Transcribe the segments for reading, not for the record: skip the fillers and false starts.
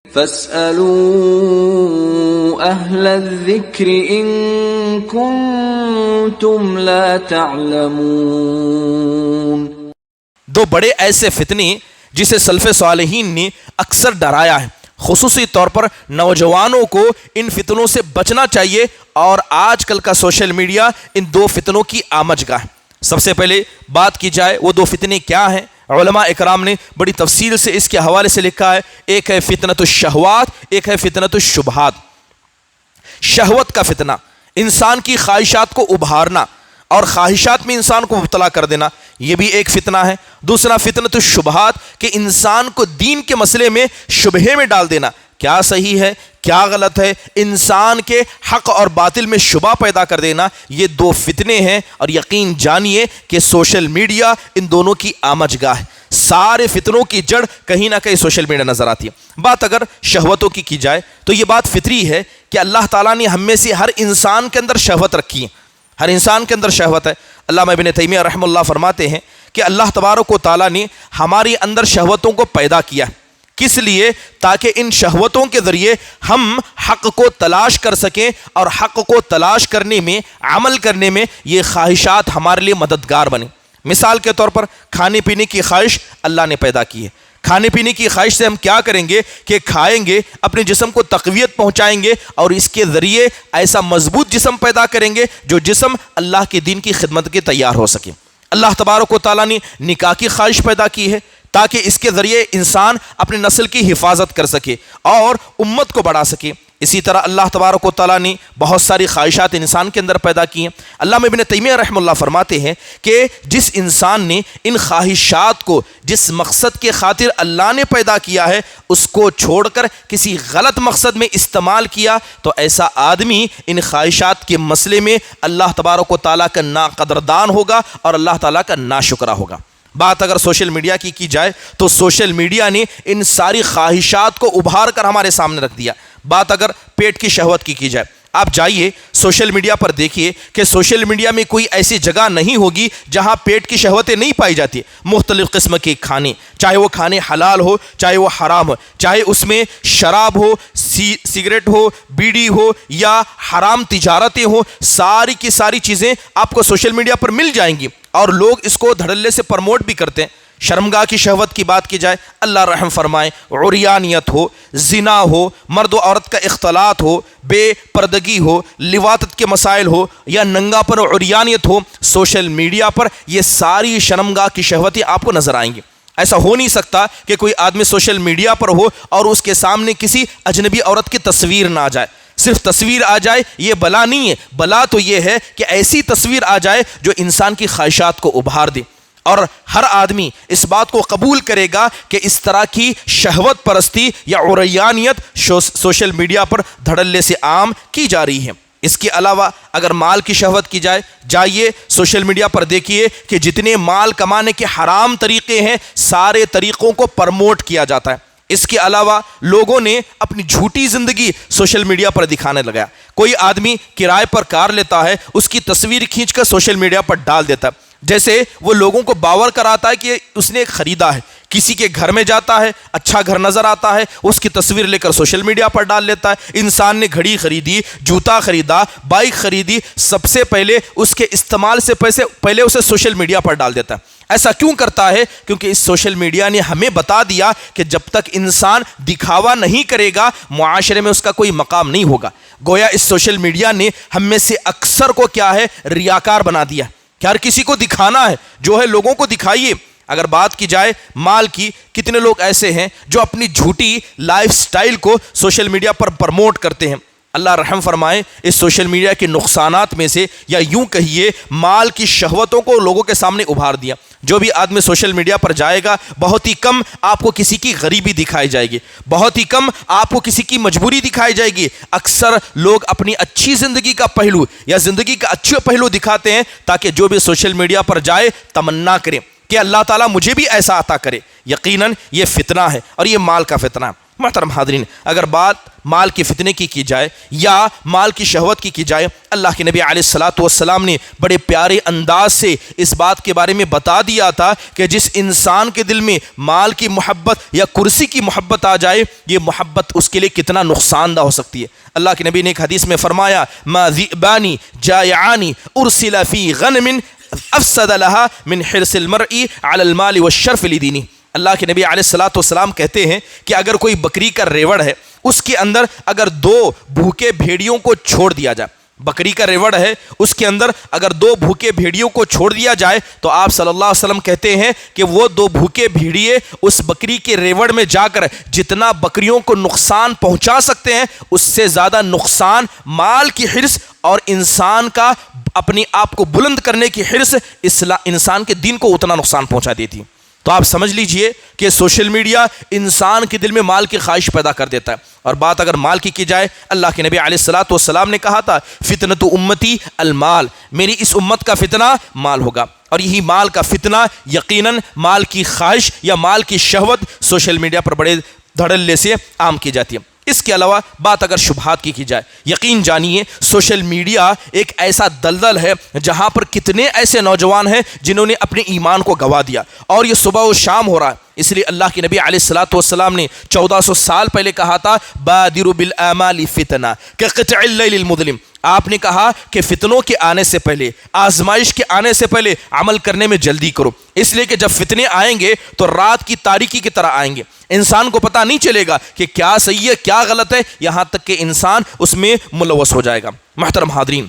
فَاسْأَلُوا أَهْلَ الذِّكْرِ إِن كُنتُمْ لَا تَعْلَمُونَ۔ دو بڑے ایسے فتنے جسے سلف صالحین نے اکثر ڈرایا ہے، خصوصی طور پر نوجوانوں کو ان فتنوں سے بچنا چاہیے، اور آج کل کا سوشل میڈیا ان دو فتنوں کی آمج گاہ ہے۔ سب سے پہلے بات کی جائے وہ دو فتنے کیا ہیں، علماء اکرام نے بڑی تفصیل سے اس کے حوالے سے لکھا ہے۔ ایک ہے فتنۃ الشہوات، ایک ہے فتنۃ الشبہات۔ شہوت کا فتنہ، انسان کی خواہشات کو ابھارنا اور خواہشات میں انسان کو مبتلا کر دینا، یہ بھی ایک فتنہ ہے۔ دوسرا فتنۃ الشبہات، کہ انسان کو دین کے مسئلے میں شبہے میں ڈال دینا، کیا صحیح ہے کیا غلط ہے، انسان کے حق اور باطل میں شبہ پیدا کر دینا، یہ دو فتنے ہیں، اور یقین جانیے کہ سوشل میڈیا ان دونوں کی آمج گاہ ہے۔ سارے فتنوں کی جڑ کہیں نہ کہیں سوشل میڈیا نظر آتی ہے۔ بات اگر شہوتوں کی جائے تو یہ بات فطری ہے کہ اللہ تعالیٰ نے ہم میں سے ہر انسان کے اندر شہوت رکھی ہے، ہر انسان کے اندر شہوت ہے۔ علامہ ابن تیمیہ رحمہ اللہ فرماتے ہیں کہ اللہ تبارک و تعالیٰ نے ہمارے اندر شہوتوں کو پیدا کیا ہے، کس لیے؟ تاکہ ان شہوتوں کے ذریعے ہم حق کو تلاش کر سکیں، اور حق کو تلاش کرنے میں، عمل کرنے میں یہ خواہشات ہمارے لیے مددگار بنیں۔ مثال کے طور پر کھانے پینے کی خواہش اللہ نے پیدا کی ہے۔ کھانے پینے کی خواہش سے ہم کیا کریں گے کہ کھائیں گے، اپنے جسم کو تقویت پہنچائیں گے، اور اس کے ذریعے ایسا مضبوط جسم پیدا کریں گے جو جسم اللہ کے دین کی خدمت کے تیار ہو سکے۔ اللہ تبارک و تعالیٰ نے نکاح کی خواہش پیدا کی ہے تاکہ اس کے ذریعے انسان اپنے نسل کی حفاظت کر سکے اور امت کو بڑھا سکے۔ اسی طرح اللہ تبارک و تعالیٰ نے بہت ساری خواہشات انسان کے اندر پیدا کی ہیں۔ علامہ ابن تیمیہ رحمہ اللہ فرماتے ہیں کہ جس انسان نے ان خواہشات کو جس مقصد کے خاطر اللہ نے پیدا کیا ہے اس کو چھوڑ کر کسی غلط مقصد میں استعمال کیا تو ایسا آدمی ان خواہشات کے مسئلے میں اللہ تبارک و تعالیٰ کا ناقدردان ہوگا اور اللہ تعالیٰ کا ناشکرہ ہوگا۔ بات اگر سوشل میڈیا کی جائے تو سوشل میڈیا نے ان ساری خواہشات کو ابھار کر ہمارے سامنے رکھ دیا۔ بات اگر پیٹ کی شہوت کی جائے، آپ جائیے سوشل میڈیا پر دیکھیے کہ سوشل میڈیا میں کوئی ایسی جگہ نہیں ہوگی جہاں پیٹ کی شہوتیں نہیں پائی جاتی۔ مختلف قسم کے کھانے، چاہے وہ کھانے حلال ہو چاہے وہ حرام ہو، چاہے اس میں شراب ہو، سگریٹ ہو، بیڑی ہو، یا حرام تجارتیں ہوں، ساری کی ساری چیزیں آپ کو سوشل میڈیا پر مل جائیں گی، اور لوگ اس کو دھڑلے سے پروموٹ بھی کرتے ہیں۔ شرمگاہ کی شہوت کی بات کی جائے، اللہ رحم فرمائے، عریانیت ہو، زنا ہو، مرد و عورت کا اختلاط ہو، بے پردگی ہو، لواطت کے مسائل ہو، یا ننگا پر عریانیت ہو، سوشل میڈیا پر یہ ساری شرمگاہ کی شہوتیں آپ کو نظر آئیں گی۔ ایسا ہو نہیں سکتا کہ کوئی آدمی سوشل میڈیا پر ہو اور اس کے سامنے کسی اجنبی عورت کی تصویر نہ آ جائے۔ صرف تصویر آ جائے یہ بلا نہیں ہے، بلا تو یہ ہے کہ ایسی تصویر آ جائے جو انسان کی خواہشات کو ابھار دے، اور ہر آدمی اس بات کو قبول کرے گا کہ اس طرح کی شہوت پرستی یا عریانیت سوشل میڈیا پر دھڑلے سے عام کی جا رہی ہے۔ اس کے علاوہ اگر مال کی شہوت کی جائے، جائیے سوشل میڈیا پر دیکھیے کہ جتنے مال کمانے کے حرام طریقے ہیں سارے طریقوں کو پرموٹ کیا جاتا ہے۔ اس کے علاوہ لوگوں نے اپنی جھوٹی زندگی سوشل میڈیا پر دکھانے لگا۔ کوئی آدمی کرائے پر کار لیتا ہے، اس کی تصویر کھینچ کر سوشل میڈیا پر ڈال دیتا ہے، جیسے وہ لوگوں کو باور کراتا ہے کہ اس نے ایک خریدا ہے۔ کسی کے گھر میں جاتا ہے، اچھا گھر نظر آتا ہے، اس کی تصویر لے کر سوشل میڈیا پر ڈال لیتا ہے۔ انسان نے گھڑی خریدی، جوتا خریدا، بائک خریدی، سب سے پہلے اس کے استعمال سے پہلے اسے سوشل میڈیا پر ڈال دیتا ہے۔ ایسا کیوں کرتا ہے؟ کیونکہ اس سوشل میڈیا نے ہمیں بتا دیا کہ جب تک انسان دکھاوا نہیں کرے گا معاشرے میں اس کا کوئی مقام نہیں ہوگا۔ گویا اس سوشل میڈیا نے ہم میں سے اکثر کو کیا ہے، ریاکار بنا دیا کہ ہر کسی کو دکھانا ہے، جو ہے لوگوں کو دکھائیے۔ اگر بات کی جائے مال کی، کتنے لوگ ایسے ہیں جو اپنی جھوٹی لائف سٹائل کو سوشل میڈیا پر پرموٹ کرتے ہیں۔ اللہ رحم فرمائے، اس سوشل میڈیا کے نقصانات میں سے، یا یوں کہیے مال کی شہوتوں کو لوگوں کے سامنے ابھار دیا۔ جو بھی آدمی سوشل میڈیا پر جائے گا بہت ہی کم آپ کو کسی کی غریبی دکھائی جائے گی، بہت ہی کم آپ کو کسی کی مجبوری دکھائی جائے گی۔ اکثر لوگ اپنی اچھی زندگی کا پہلو یا زندگی کا اچھے پہلو دکھاتے ہیں تاکہ جو بھی سوشل میڈیا پر جائے تمنا کرے کہ اللہ تعالیٰ مجھے بھی ایسا عطا کرے۔ یقیناً یہ فتنہ ہے اور یہ مال کا فتنہ ہے۔ محترم حاضرین، اگر بات مال کے فتنے کی جائے یا مال کی شہوت کی جائے، اللہ کے نبی علیہ الصلاۃ والسلام نے بڑے پیارے انداز سے اس بات کے بارے میں بتا دیا تھا کہ جس انسان کے دل میں مال کی محبت یا کرسی کی محبت آ جائے، یہ محبت اس کے لیے کتنا نقصان دہ ہو سکتی ہے۔ اللہ کے نبی نے ایک حدیث میں فرمایا، ما ذئبان جائعان ارسل فی غنم افسد لها من حرص المرء على المال والشرف لدینہ۔ اللہ کے نبی علیہ الصلاۃ والسلام کہتے ہیں کہ اگر کوئی بکری کا ریوڑ ہے، اس کے اندر اگر 2 بھوکے بھیڑیوں کو چھوڑ دیا جائے، بکری کا ریوڑ ہے، اس کے اندر اگر 2 بھوکے بھیڑیوں کو چھوڑ دیا جائے تو آپ صلی اللہ علیہ وسلم کہتے ہیں کہ وہ 2 بھوکے بھیڑیے اس بکری کے ریوڑ میں جا کر جتنا بکریوں کو نقصان پہنچا سکتے ہیں، اس سے زیادہ نقصان مال کی حرص اور انسان کا اپنے آپ کو بلند کرنے کی حرص انسان کے دین کو اتنا نقصان پہنچا دیتی ہے۔ تو آپ سمجھ لیجئے کہ سوشل میڈیا انسان کے دل میں مال کی خواہش پیدا کر دیتا ہے۔ اور بات اگر مال کی جائے، اللہ کے نبی علیہ الصلاۃ والسلام نے کہا تھا، فتنۃ امتی المال، میری اس امت کا فتنہ مال ہوگا۔ اور یہی مال کا فتنہ یقیناً مال کی خواہش یا مال کی شہوت سوشل میڈیا پر بڑے دھڑلے سے عام کی جاتی ہے۔ اس کے علاوہ بات اگر شبہات کی جائے، یقین جانیے سوشل میڈیا ایک ایسا دلدل ہے جہاں پر کتنے ایسے نوجوان ہیں جنہوں نے اپنے ایمان کو گنوا دیا، اور یہ صبح و شام ہو رہا ہے۔ اس لیے اللہ کے نبی علیہ الصلاۃ والسلام نے 1400 سال پہلے کہا تھا، بادروا بالاعمال فتنہ کقطع اللیل المظلم۔ آپ نے کہا کہ فتنوں کے آنے سے پہلے، آزمائش کے آنے سے پہلے عمل کرنے میں جلدی کرو، اس لیے کہ جب فتنے آئیں گے تو رات کی تاریکی کی طرح آئیں گے، انسان کو پتہ نہیں چلے گا کہ کیا صحیح ہے کیا غلط ہے، یہاں تک کہ انسان اس میں ملوث ہو جائے گا۔ محترم حاضرین،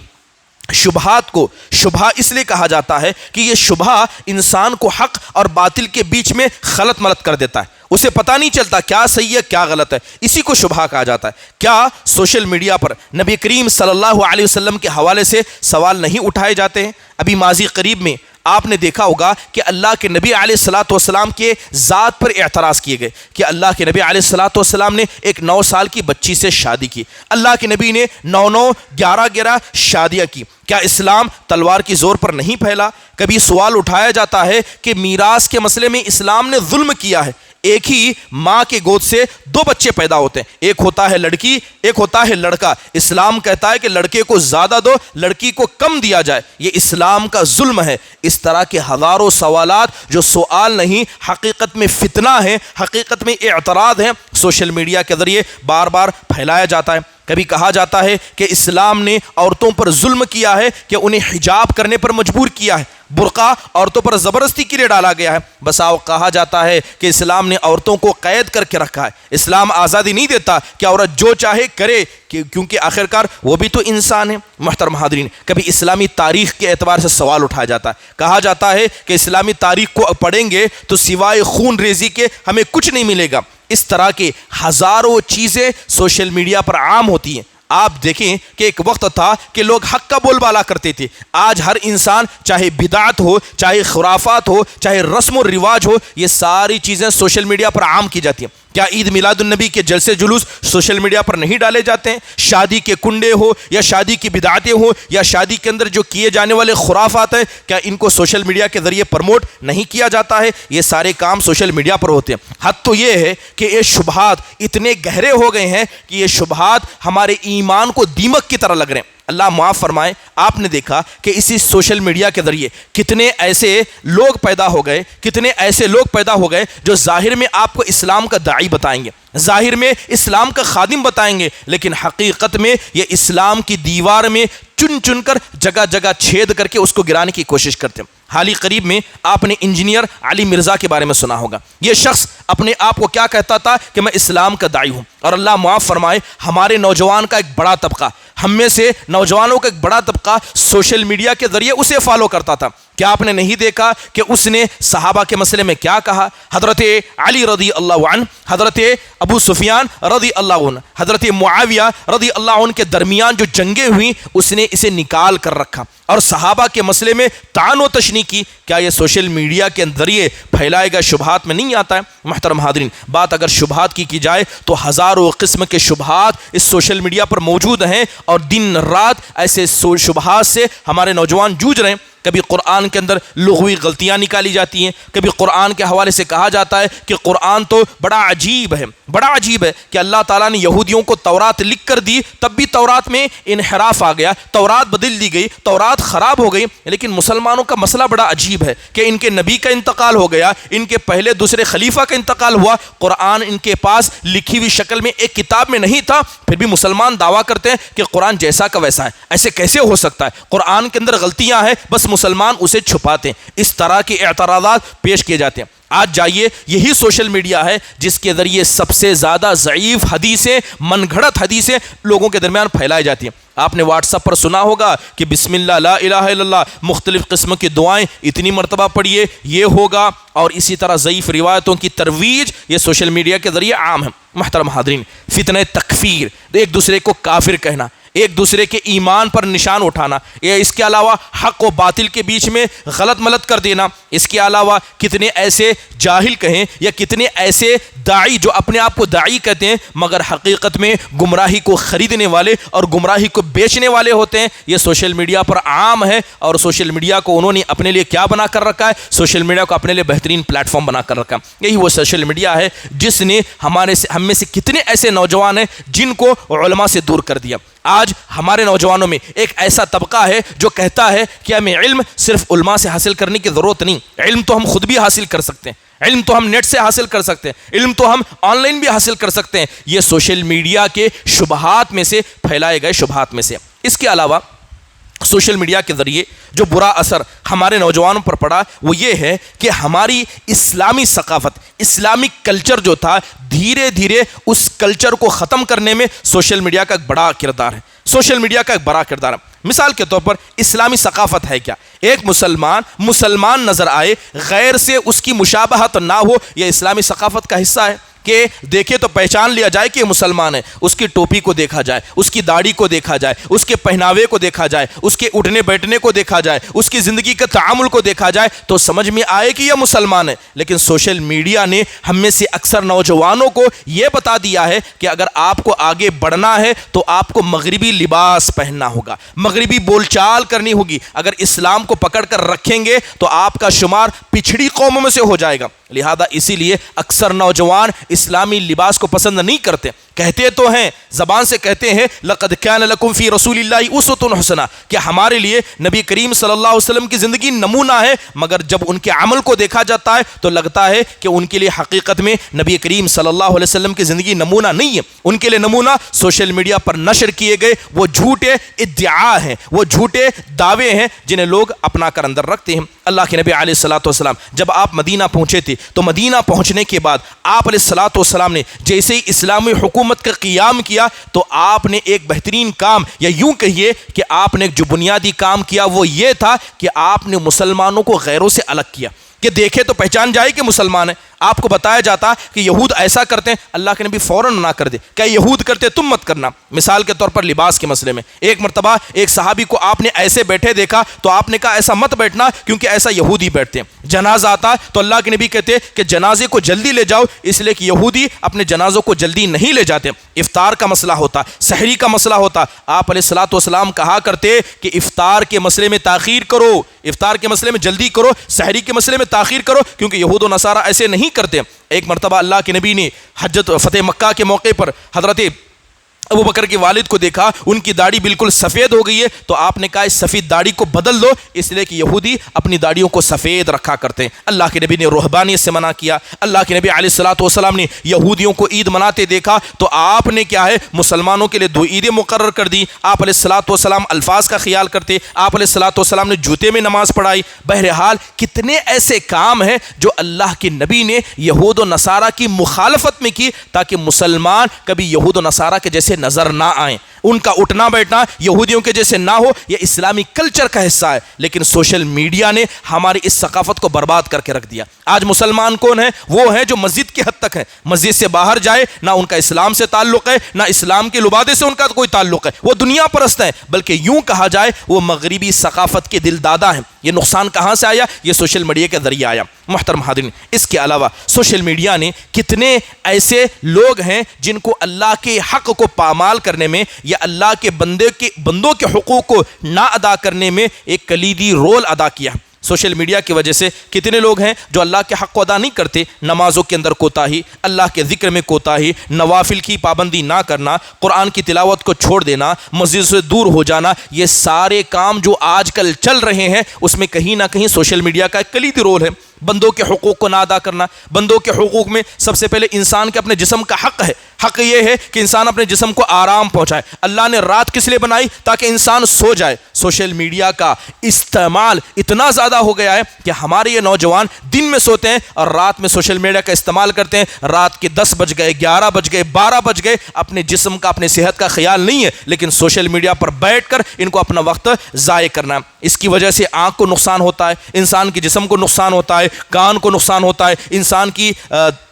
شبہات کو شبہ اس لیے کہا جاتا ہے کہ یہ شبہ انسان کو حق اور باطل کے بیچ میں خلط ملط کر دیتا ہے، اسے پتہ نہیں چلتا کیا صحیح ہے کیا غلط ہے، اسی کو شبہ کہا جاتا ہے۔ کیا سوشل میڈیا پر نبی کریم صلی اللہ علیہ وسلم کے حوالے سے سوال نہیں اٹھائے جاتے ہیں؟ ابھی ماضی قریب میں آپ نے دیکھا ہوگا کہ اللہ کے نبی علیہ الصلاۃ والسلام کے ذات پر اعتراض کیے گئے کہ اللہ کے نبی علیہ الصلاۃ والسلام نے ایک 9 سال کی بچی سے شادی کی، اللہ کے نبی نے 9 11 شادیاں کی، کیا اسلام تلوار کی زور پر نہیں پھیلا؟ کبھی سوال اٹھایا جاتا ہے کہ میراث کے مسئلے میں اسلام نے ظلم کیا ہے۔ ایک ہی ماں کے گود سے 2 بچے پیدا ہوتے ہیں، ایک ہوتا ہے لڑکی، ایک ہوتا ہے لڑکا۔ اسلام کہتا ہے کہ لڑکے کو زیادہ دو، لڑکی کو کم دیا جائے، یہ اسلام کا ظلم ہے۔ اس طرح کے ہزاروں سوالات جو سوال نہیں، حقیقت میں فتنہ ہیں، حقیقت میں اعتراض ہیں، سوشل میڈیا کے ذریعے بار بار پھیلایا جاتا ہے۔ کبھی کہا جاتا ہے کہ اسلام نے عورتوں پر ظلم کیا ہے کہ انہیں حجاب کرنے پر مجبور کیا ہے، برقع عورتوں پر زبردستی کے لیے ڈالا گیا ہے۔ بسا کہا جاتا ہے کہ اسلام نے عورتوں کو قید کر کے رکھا ہے، اسلام آزادی نہیں دیتا کہ عورت جو چاہے کرے، کیونکہ آخرکار وہ بھی تو انسان ہے۔ محترم حاضرین، کبھی اسلامی تاریخ کے اعتبار سے سوال اٹھایا جاتا ہے، کہا جاتا ہے کہ اسلامی تاریخ کو پڑھیں گے تو سوائے خون ریزی کے ہمیں کچھ نہیں ملے گا۔ اس طرح کے ہزاروں چیزیں سوشل میڈیا پر عام ہوتی ہیں۔ آپ دیکھیں کہ ایک وقت تھا کہ لوگ حق کا بول بالا کرتے تھے، آج ہر انسان چاہے بدعت ہو، چاہے خرافات ہو، چاہے رسم و رواج ہو، یہ ساری چیزیں سوشل میڈیا پر عام کی جاتی ہیں۔ کیا عید میلاد النبی کے جلسے جلوس سوشل میڈیا پر نہیں ڈالے جاتے ہیں؟ شادی کے کنڈے ہو یا شادی کی بدعتیں ہوں یا شادی کے اندر جو کیے جانے والے خرافات ہیں، کیا ان کو سوشل میڈیا کے ذریعے پروموٹ نہیں کیا جاتا ہے؟ یہ سارے کام سوشل میڈیا پر ہوتے ہیں۔ حد تو یہ ہے کہ یہ شبہات اتنے گہرے ہو گئے ہیں کہ یہ شبہات ہمارے ایمان کو دیمک کی طرح لگ رہے ہیں۔ اللہ معاف فرمائے، آپ نے دیکھا کہ اسی سوشل میڈیا کے ذریعے کتنے ایسے لوگ پیدا ہو گئے، کتنے ایسے لوگ پیدا ہو گئے جو ظاہر میں آپ کو اسلام کا داعی بتائیں گے، ظاہر میں اسلام کا خادم بتائیں گے، لیکن حقیقت میں یہ اسلام کی دیوار میں چن چن کر جگہ جگہ چھید کر کے اس کو گرانے کی کوشش کرتے ہیں۔ حال ہی قریب میں آپ نے انجینئر علی مرزا کے بارے میں سنا ہوگا۔ یہ شخص اپنے آپ کو کیا کہتا تھا کہ میں اسلام کا داعی ہوں، اور اللہ معاف فرمائے ہمارے نوجوان کا ایک بڑا طبقہ، ہم میں سے نوجوانوں کا ایک بڑا طبقہ سوشل میڈیا کے ذریعے اسے فالو کرتا تھا۔ کیا آپ نے نہیں دیکھا کہ اس نے صحابہ کے مسئلے میں کیا کہا؟ حضرت علی رضی اللہ عنہ، حضرت ابو سفیان رضی اللہ عنہ، حضرت معاویہ رضی اللہ عنہ کے درمیان جو جنگیں ہوئیں اس نے اسے نکال کر رکھا، اور صحابہ کے مسئلے میں طعن و تشنیع کی۔ کیا یہ سوشل میڈیا کے ذریعے پھیلائے گا شبہات میں نہیں آتا ہے؟ محترم حاضرین، بات اگر شبہات کی جائے تو ہزاروں قسم کے شبہات اس سوشل میڈیا پر موجود ہیں، اور دن رات ایسے شبہات سے ہمارے نوجوان جوجھ رہے ہیں۔ کبھی قرآن کے اندر لغوی غلطیاں نکالی جاتی ہیں، کبھی قرآن کے حوالے سے کہا جاتا ہے کہ قرآن تو بڑا عجیب ہے، بڑا عجیب ہے کہ اللہ تعالیٰ نے یہودیوں کو تورات لکھ کر دی، تب بھی تورات میں انحراف آ گیا، تورات بدل دی گئی، تورات خراب ہو گئی۔ لیکن مسلمانوں کا مسئلہ بڑا عجیب ہے کہ ان کے نبی کا انتقال ہو گیا، ان کے پہلے دوسرے خلیفہ کا انتقال ہوا، قرآن ان کے پاس لکھی ہوئی شکل میں ایک کتاب میں نہیں تھا، پھر بھی مسلمان دعویٰ کرتے ہیں کہ قرآن جیسا کا ویسا ہے۔ ایسے کیسے ہو سکتا ہے؟ قرآن کے اندر غلطیاں ہیں، بس مسلمان اسے چھپاتے ہیں۔ اس طرح کے اعتراضات پیش کیے جاتے ہیں۔ آج جائیے، یہی سوشل میڈیا ہے جس کے ذریعے سب سے زیادہ ضعیف حدیثیں، من گھڑت حدیثیں لوگوں کے درمیان پھیلائی جاتی ہیں۔ آپ نے واٹس ایپ پر سنا ہوگا کہ بسم اللہ لا الہ الا اللہ، مختلف قسم کی دعائیں اتنی مرتبہ پڑھیے، یہ ہوگا، اور اسی طرح ضعیف روایتوں کی ترویج یہ سوشل میڈیا کے ذریعے عام ہے۔ محترم حاضرین، فتنہ تکفیر، ایک دوسرے کو کافر کہنا، ایک دوسرے کے ایمان پر نشان اٹھانا، یا اس کے علاوہ حق و باطل کے بیچ میں غلط ملت کر دینا، اس کے علاوہ کتنے ایسے جاہل کہیں یا کتنے ایسے داعی جو اپنے آپ کو داعی کہتے ہیں مگر حقیقت میں گمراہی کو خریدنے والے اور گمراہی کو بیچنے والے ہوتے ہیں، یہ سوشل میڈیا پر عام ہے۔ اور سوشل میڈیا کو انہوں نے اپنے لیے کیا بنا کر رکھا ہے؟ سوشل میڈیا کو اپنے لیے بہترین پلیٹ فارم بنا کر رکھا ہے۔ یہی وہ سوشل میڈیا ہے جس نے ہم میں سے کتنے ایسے نوجوان ہیں جن کو علماء سے دور کر دیا۔ آج ہمارے نوجوانوں میں ایک ایسا طبقہ ہے جو کہتا ہے کہ ہمیں علم صرف علماء سے حاصل کرنے کی ضرورت نہیں، علم تو ہم خود بھی حاصل کر سکتے ہیں، علم تو ہم نیٹ سے حاصل کر سکتے ہیں، علم تو ہم آن لائن بھی حاصل کر سکتے ہیں۔ یہ سوشل میڈیا کے شبہات میں سے پھیلائے گئے شبہات میں سے۔ اس کے علاوہ سوشل میڈیا کے ذریعے جو برا اثر ہمارے نوجوانوں پر پڑا وہ یہ ہے کہ ہماری اسلامی ثقافت، اسلامک کلچر جو تھا، دھیرے دھیرے اس کلچر کو ختم کرنے میں سوشل میڈیا کا ایک بڑا کردار ہے، سوشل میڈیا کا ایک بڑا کردار ہے۔ مثال کے طور پر اسلامی ثقافت ہے کیا؟ ایک مسلمان نظر آئے، غیر سے اس کی مشابہت نہ ہو، یہ اسلامی ثقافت کا حصہ ہے کہ دیکھے تو پہچان لیا جائے کہ یہ مسلمان ہے، اس کی ٹوپی کو دیکھا جائے، اس کی داڑھی کو دیکھا جائے، اس کے پہناوے کو دیکھا جائے، اس کے اٹھنے بیٹھنے کو دیکھا جائے، اس کی زندگی کے تعامل کو دیکھا جائے تو سمجھ میں آئے کہ یہ مسلمان ہے۔ لیکن سوشل میڈیا نے ہم میں سے اکثر نوجوانوں کو یہ بتا دیا ہے کہ اگر آپ کو آگے بڑھنا ہے تو آپ کو مغربی لباس پہننا ہوگا، مغربی بول چال کرنی ہوگی، اگر اسلام کو پکڑ کر رکھیں گے تو آپ کا شمار پچھڑی قوموں میں سے ہو جائے گا۔ لہذا اسی لیے اکثر نوجوان اسلامی لباس کو پسند نہیں کرتے، کہتے تو ہیں، زبان سے کہتے ہیں لقد کان لکم فی رسول اللہ اسوۃ حسنہ، کہ ہمارے لیے نبی کریم صلی اللہ علیہ وسلم کی زندگی نمونہ ہے، مگر جب ان کے عمل کو دیکھا جاتا ہے تو لگتا ہے کہ ان کے لیے حقیقت میں نبی کریم صلی اللہ علیہ وسلم کی زندگی نمونہ نہیں ہے، ان کے لیے نمونہ سوشل میڈیا پر نشر کیے گئے وہ جھوٹے ادعا ہیں، وہ جھوٹے دعوے ہیں جنہیں لوگ اپنا کر اندر رکھتے ہیں۔ اللہ کے نبی علیہ الصلوۃ والسلام جب آپ مدینہ پہنچے تھے تو مدینہ پہنچنے کے بعد آپ علیہ الصلوۃ والسلام نے جیسے ہی اسلامی حکومت کا قیام کیا تو آپ نے ایک بہترین کام، یا یوں کہیے کہ آپ نے جو بنیادی کام کیا وہ یہ تھا کہ آپ نے مسلمانوں کو غیروں سے الگ کیا کہ دیکھے تو پہچان جائے کہ مسلمان ہے۔ آپ کو بتایا جاتا کہ یہود ایسا کرتے ہیں، اللہ کے نبی فوراً منع کر دے کہ یہود کرتے تم مت کرنا۔ مثال کے طور پر لباس کے مسئلے میں ایک مرتبہ ایک صحابی کو آپ نے ایسے بیٹھے دیکھا تو آپ نے کہا ایسا مت بیٹھنا کیونکہ ایسا یہودی بیٹھتے ہیں۔ جنازہ آتا تو اللہ کے نبی کہتے کہ جنازے کو جلدی لے جاؤ، اس لیے کہ یہودی اپنے جنازوں کو جلدی نہیں لے جاتے۔ افطار کا مسئلہ ہوتا، سحری کا مسئلہ ہوتا، آپ علیہ الصلوۃ والسلام کہا کرتے کہ افطار کے مسئلے میں تاخیر کرو، افطار کے مسئلے میں جلدی کرو، سحری کے مسئلے میں تاخیر کرو، کیونکہ یہود و نصارہ ایسے نہیں کرتے۔ ایک مرتبہ اللہ کے نبی نے حجت فتح مکہ کے موقع پر حضرت ابو بکر کے والد کو دیکھا، ان کی داڑھی بالکل سفید ہو گئی ہے تو آپ نے کہا اس سفید داڑھی کو بدل دو، اس لیے کہ یہودی اپنی داڑھیوں کو سفید رکھا کرتے ہیں۔ اللہ کے نبی نے رہبانیت سے منع کیا۔ اللہ کے نبی علیہ الصلوۃ والسلام نے یہودیوں کو عید مناتے دیکھا تو آپ نے کیا ہے مسلمانوں کے لیے 2 عیدیں مقرر کر دی۔ آپ علیہ الصلوۃ والسلام الفاظ کا خیال کرتے، آپ علیہ الصلوۃ والسلام نے جوتے میں نماز پڑھائی۔ بہرحال کتنے ایسے کام ہیں جو اللہ کے نبی نے یہود و نصارہ کی مخالفت میں کی تاکہ مسلمان کبھی یہود و نصارہ کے جیسے نظر نہ آئیں، ان کا اٹھنا بیٹھنا یہودیوں کے جیسے نہ ہو، یہ اسلامی کلچر کا حصہ ہے۔ لیکن سوشل میڈیا نے ہماری اس ثقافت کو برباد کر کے رکھ دیا۔ آج مسلمان کون ہیں؟ وہ ہیں جو مسجد کی حد تک ہیں، مسجد سے باہر جائے نہ ان کا اسلام سے تعلق ہے، نہ اسلام کے لبادے سے ان کا کوئی تعلق ہے، وہ دنیا پرست ہیں، بلکہ یوں کہا جائے وہ مغربی ثقافت کے دل دادا ہیں۔ یہ نقصان کہاں سے آیا؟ یہ سوشل میڈیا کے ذریعے آیا۔ محترم حاضرین، اس کے علاوہ سوشل میڈیا نے کتنے ایسے لوگ ہیں جن کو اللہ کے حق کو پامال کرنے میں یہ اللہ کے بندوں کے حقوق کو نہ ادا کرنے میں ایک کلیدی رول ادا کیا۔ سوشل میڈیا کی وجہ سے کتنے لوگ ہیں جو اللہ کے حق کو ادا نہیں کرتے، نمازوں کے اندر کوتاہی، اللہ کے ذکر میں کوتاہی، نوافل کی پابندی نہ کرنا، قرآن کی تلاوت کو چھوڑ دینا، مسجد سے دور ہو جانا، یہ سارے کام جو آج کل چل رہے ہیں اس میں کہیں نہ کہیں سوشل میڈیا کا ایک کلیدی رول ہے۔ بندوں کے حقوق کو نہ ادا کرنا، بندوں کے حقوق میں سب سے پہلے انسان کے اپنے جسم کا حق ہے۔ حق یہ ہے کہ انسان اپنے جسم کو آرام پہنچائے۔ اللہ نے رات کس لیے بنائی؟ تاکہ انسان سو جائے۔ سوشل میڈیا کا استعمال اتنا زیادہ ہو گیا ہے کہ ہمارے یہ نوجوان دن میں سوتے ہیں اور رات میں سوشل میڈیا کا استعمال کرتے ہیں۔ رات کے 10 بج گئے، 11 بج گئے، 12 بج گئے، اپنے جسم کا، اپنے صحت کا خیال نہیں ہے، لیکن سوشل میڈیا پر بیٹھ کر ان کو اپنا وقت ضائع کرنا ہے۔ اس کی وجہ سے آنکھ کو نقصان ہوتا ہے، انسان کے جسم کو نقصان ہوتا ہے، کان کو نقصان ہوتا ہے، انسان کی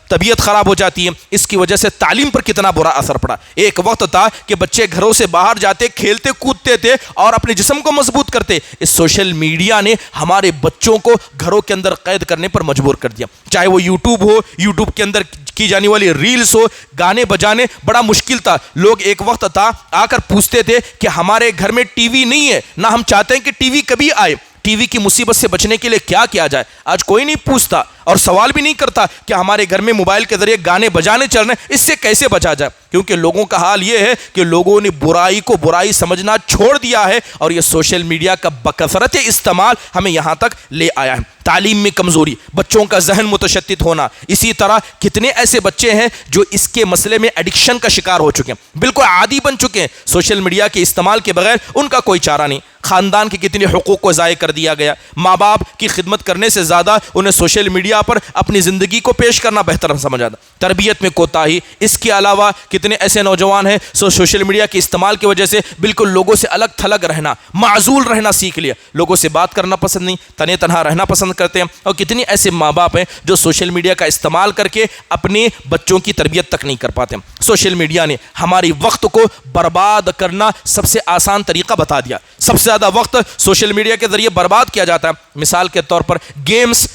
طبیعت خراب ہو جاتی ہے۔ اس کی وجہ سے تعلیم پر کتنا برا اثر پڑا۔ ایک وقت تھا کہ بچے گھروں سے باہر جاتے، کھیلتے کودتے تھے اور اپنے جسم کو مضبوط کرتے۔ اس سوشل میڈیا نے ہمارے بچوں کو گھروں کے اندر قید کرنے پر مجبور کر دیا، چاہے وہ یوٹیوب ہو، یوٹیوب کے اندر کی جانے والی ریلز ہو، گانے بجانے بڑا مشکل تھا۔ لوگ ایک وقت تھا آ کر پوچھتے تھے کہ ہمارے گھر میں ٹی وی نہیں ہے، نہ ہم چاہتے ہیں کہ ٹی وی کبھی آئے، ٹی وی کی مصیبت سے بچنے کے لیے کیا کیا جائے؟ آج کوئی نہیں پوچھتا اور سوال بھی نہیں کرتا کہ ہمارے گھر میں موبائل کے ذریعے گانے بجانے چل رہے ہیں، اس سے کیسے بچا جائے؟ کیونکہ لوگوں کا حال یہ ہے کہ لوگوں نے برائی کو برائی سمجھنا چھوڑ دیا ہے اور یہ سوشل میڈیا کا بکثرت استعمال ہمیں یہاں تک لے آیا ہے۔ تعلیم میں کمزوری، بچوں کا ذہن متشتت ہونا، اسی طرح کتنے ایسے بچے ہیں جو اس کے مسئلے میں ایڈکشن کا شکار ہو چکے ہیں، بالکل عادی بن چکے ہیں۔ سوشل میڈیا کے استعمال کے بغیر ان کا کوئی چارہ نہیں۔ خاندان کے کتنے حقوق کو ضائع کر دیا گیا۔ ماں باپ کی خدمت کرنے سے زیادہ انہیں سوشل میڈیا پر اپنی زندگی کو پیش کرنا بہتر سمجھا تھا۔ تربیت میں کوتاہی، اس کے علاوہ کتنے ایسے نوجوان ہیں سوشل میڈیا کے استعمال کی وجہ سے بالکل لوگوں سے الگ تھلگ رہنا، معزول رہنا سیکھ لیا، لوگوں سے بات کرنا پسند نہیں، تنے تنہا رہنا پسند کرتے ہیں۔ اور کتنے ایسے ماں باپ ہیں جو سوشل میڈیا کا استعمال کر کے اپنے بچوں کی تربیت تک نہیں کر پاتے۔ سوشل میڈیا نے ہماری وقت کو برباد کرنا سب سے آسان طریقہ بتا دیا۔ سب سے زیادہ وقت سوشل میڈیا کے ذریعے برباد کیا جاتا ہے۔ مثال کے طور پر گیمز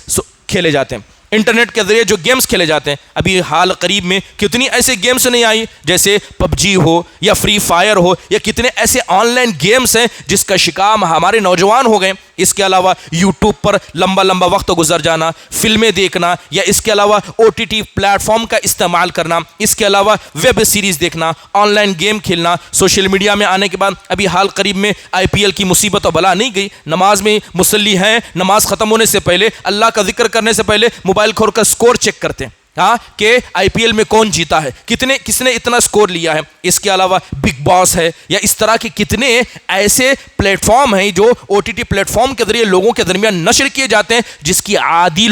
کھیلے جاتے ہیں، انٹرنیٹ کے ذریعے جو گیمز کھیلے جاتے ہیں، ابھی حال قریب میں کتنی ایسے گیمز نہیں آئی جیسے پب جی ہو یا فری فائر ہو، یا کتنے ایسے آن لائن گیمز ہیں جس کا شکار ہمارے نوجوان ہو گئے۔ اس کے علاوہ یوٹیوب پر لمبا وقت گزر جانا، فلمیں دیکھنا، یا اس کے علاوہ O T T plate form کا استعمال کرنا، اس کے علاوہ ویب سیریز دیکھنا، آن لائن گیم کھیلنا۔ سوشل میڈیا میں آنے کے بعد ابھی حال قریب میں IPL کی مصیبت و بلا نہیں گئی۔ نماز میں مصلی ہیں، نماز ختم ہونے سے پہلے، اللہ کا ذکر کرنے سے پہلے موبائل کھول کر سکور چیک کرتے ہیں، ہاں کہ IPL میں کون جیتا ہے، کس نے اتنا سکور لیا ہے۔ اس کے علاوہ بگ باس ہے، یا اس طرح کے کتنے ایسے پلیٹ فارم ہیں جو OTT پلیٹ فارم کے ذریعے لوگوں کے درمیان نشر کیے جاتے ہیں، جس کی عادی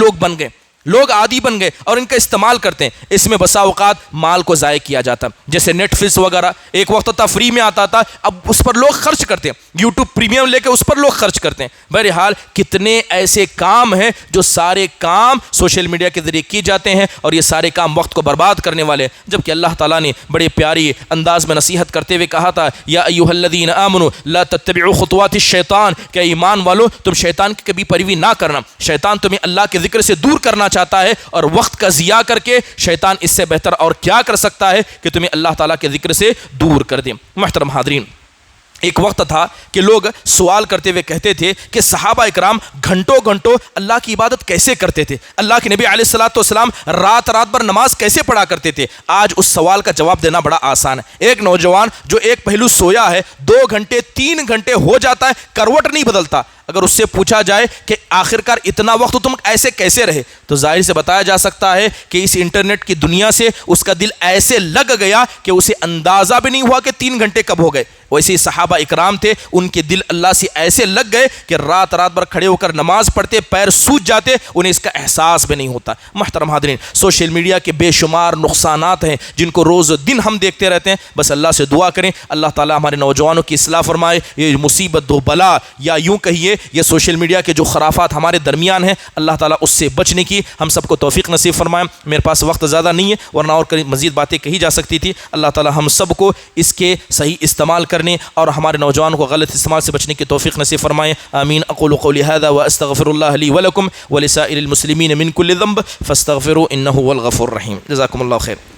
لوگ عادی بن گئے اور ان کا استعمال کرتے ہیں۔ اس میں بسا اوقات مال کو ضائع کیا جاتا ہے، جیسے نیٹ فلکس وغیرہ ایک وقت تھا فری میں آتا تھا، اب اس پر لوگ خرچ کرتے ہیں، یوٹیوب پریمیم لے کے اس پر لوگ خرچ کرتے ہیں۔ بہرحال کتنے ایسے کام ہیں جو سارے کام سوشل میڈیا کے ذریعے کیے جاتے ہیں، اور یہ سارے کام وقت کو برباد کرنے والے ہیں، جبکہ اللہ تعالیٰ نے بڑے پیاری انداز میں نصیحت کرتے ہوئے کہا تھا، یا ایھا الذین آمنوا لا تتبعوا خطوات الشیطان، کہ ایمان والو تم شیطان کی کبھی پیروی نہ کرنا۔ شیطان تمہیں اللہ کے ذکر سے دور کرنا چاہتا ہے، اور وقت کا ضیاع کر کے شیطان اس سے بہتر اور کیا کر سکتا ہے کہ تمہیں اللہ تعالیٰ کے ذکر سے دور کر دے۔ محترم حاضرین، ایک وقت تھا کہ لوگ سوال کرتے ہوئے کہتے تھے کہ صحابہ اکرام گھنٹوں اللہ کی عبادت کیسے کرتے تھے، اللہ کے نبی علیہ الصلوۃ والسلام رات بھر نماز کیسے پڑھا کرتے تھے۔ آج اس سوال کا جواب دینا بڑا آسان ہے۔ ایک نوجوان جو ایک پہلو سویا ہے 2 گھنٹے 3 گھنٹے ہو جاتا ہے، کروٹ نہیں بدلتا، اگر اس سے پوچھا جائے کہ آخرکار اتنا وقت تم ایسے کیسے رہے، تو ظاہر سے بتایا جا سکتا ہے کہ اس انٹرنیٹ کی دنیا سے اس کا دل ایسے لگ گیا کہ اسے اندازہ بھی نہیں ہوا کہ 3 گھنٹے کب ہو گئے۔ ویسے ہی صحابہ اکرام تھے، ان کے دل اللہ سے ایسے لگ گئے کہ رات بھر کھڑے ہو کر نماز پڑھتے، پیر سوج جاتے، انہیں اس کا احساس بھی نہیں ہوتا۔ محترم حاضرین، سوشل میڈیا کے بے شمار نقصانات ہیں جن کو روز دن ہم دیکھتے رہتے ہیں۔ بس اللہ سے دعا کریں اللہ تعالیٰ ہمارے نوجوانوں کی اصلاح فرمائے۔ یہ مصیبت و بلا، یا یوں کہیے یہ سوشل میڈیا کے جو خرافات ہمارے درمیان ہیں، اللہ تعالیٰ اس سے بچنے کی ہم سب کو توفیق نصیب فرمائے۔ میرے پاس وقت زیادہ نہیں ہے ورنہ اور مزید باتیں کہی جا سکتی تھی۔ اللہ تعالیٰ ہم سب کو اس کے صحیح استعمال کرنے اور ہمارے نوجوانوں کو غلط استعمال سے بچنے کی توفیق نصیب فرمائے۔ آمین۔ اقول قولی ھذا واستغفر اللہ لی ولکم ولسائر المسلمین من کل ذنب فاستغفروا انہ هو الغفور الرحیم۔ جزاکم اللہ خیر۔